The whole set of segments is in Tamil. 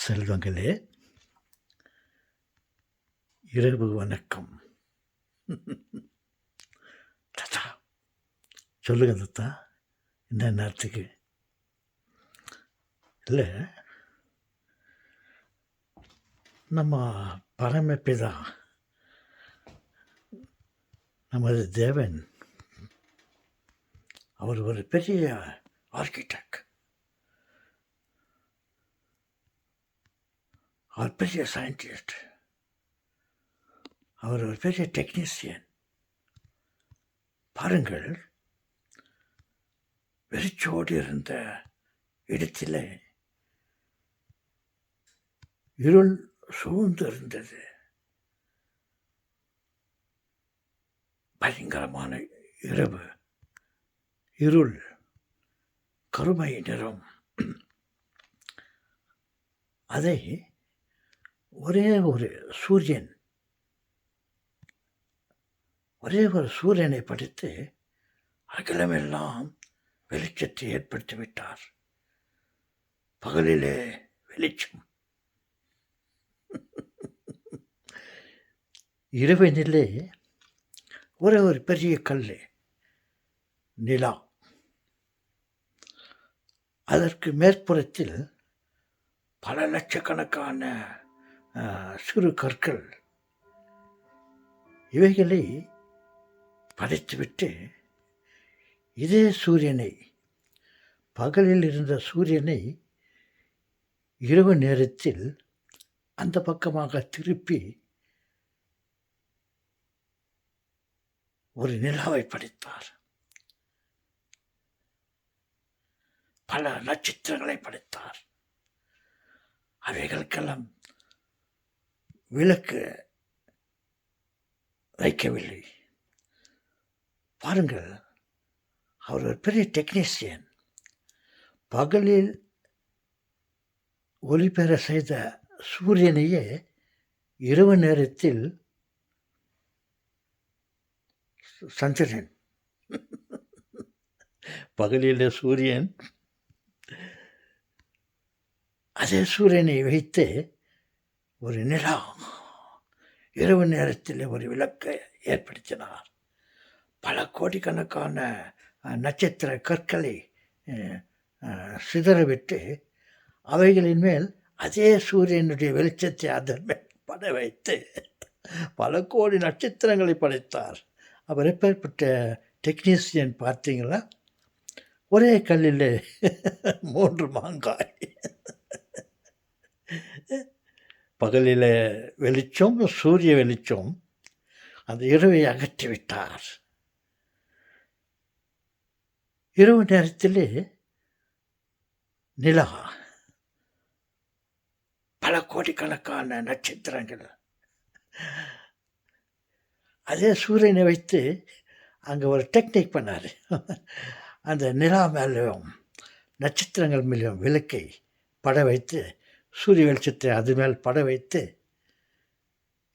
செல்வங்களே, இரவு வணக்கம். தாத்தா சொல்லுங்க தாத்தா, என்ன நேரத்துக்கு? இல்லை, நம்ம பரமபிதா நமது தேவன் அவர் ஒரு பெரிய ஆர்கிடெக்ட், அவர் பெரிய சயின்டிஸ்ட், அவர் ஒரு பெரிய டெக்னீஷியன். பாருங்கள், வெறிச்சோடு இருந்த இடத்தில் இருள் சூழ்ந்து இருந்தது. பயங்கரமான இரவு, இருள், கருமை நிறம். அதை ஒரே ஒரு சூரியனை படித்து அகிலமெல்லாம் வெளிச்சத்தை ஏற்படுத்திவிட்டார். பகலிலே வெளிச்சம், இரவினிலே ஒரு பெரிய கல், நிலா. அதற்கு மேற்புறத்தில் பல லட்சக்கணக்கான சிறு கற்கள். இவைகளை படைத்துவிட்டு இதே சூரியனை, பகலில் இருந்த சூரியனை இரவு நேரத்தில் அந்த பக்கமாக திருப்பி ஒரு நிலாவை படைத்தார். பல நட்சத்திரங்களை படைத்தார். அவைகளுக்கெல்லாம் விளக்கு வைக்கவில்லை. பாருங்கள், அவர் ஒரு பெரிய டெக்னீஷியன். பகலில் ஒளிபெற செய்த சூரியனையே இரவு நேரத்தில் சந்திரன், பகலில் சூரியன், அதே சூரியனை வைத்து ஒரு நிலா, இரவு நேரத்தில் ஒரு விளக்கை ஏற்படுத்தினார். பல கோடிக்கணக்கான நட்சத்திர கற்களை சிதறவிட்டு அவைகளின் மேல் அதே சூரியனுடைய வெளிச்சத்தை அதன் மேல் பட வைத்து பல கோடி நட்சத்திரங்களை படைத்தார். அவர் எப்பேற்பட்ட டெக்னீஷியன் பார்த்தீங்களா? ஒரே கல்லில் 3 மாங்காய். பகலில் வெளிச்சம், சூரிய வெளிச்சம், அந்த இரவை அகற்றிவிட்டார். இரவு நேரத்தில் நிலா, பல கோடிக்கணக்கான நட்சத்திரங்கள். அதே சூரியனை வைத்து அங்கே ஒரு டெக்னிக் பண்ணார். அந்த நிலா மேலேயும் நட்சத்திரங்கள் மேலேயும் விளக்கை பட வைத்து, சூரிய வெளிச்சத்தை அது மேல் பட வைத்து,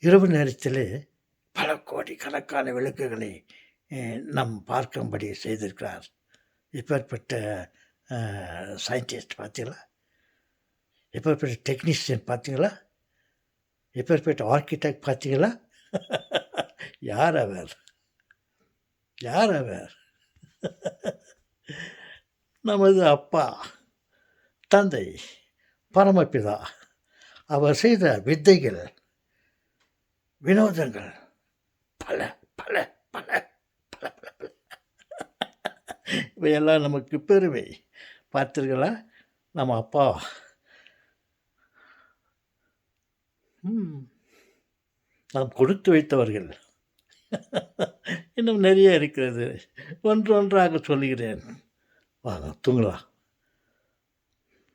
இரவு நேரத்தில் பல கோடிக்கணக்கான விளக்குகளை நாம் பார்க்கும்படி செய்திருக்கிறார். இப்பேற்பட்ட சயின்டிஸ்ட் பார்த்தீங்களா? இப்பேற்பட்ட டெக்னீஷியன் பார்த்தீங்களா? இப்பேற்பட்ட ஆர்கிடெக்ட் பார்த்தீங்களா? யார் அவர்? நமது அப்பா, தந்தை, பரமபிதா. அவர் செய்த வித்தைகள், வினோதங்கள் பல பல பல பல பல பல. இவையெல்லாம் நமக்கு பெருமை. பார்த்தீர்களா? நம்ம அப்பா நாம் கொடுத்து வைத்தவர்கள். இன்னும் நிறைய இருக்கிறது, ஒன்று ஒன்றாக சொல்லுகிறேன். வாங்க, தூங்கலாம்.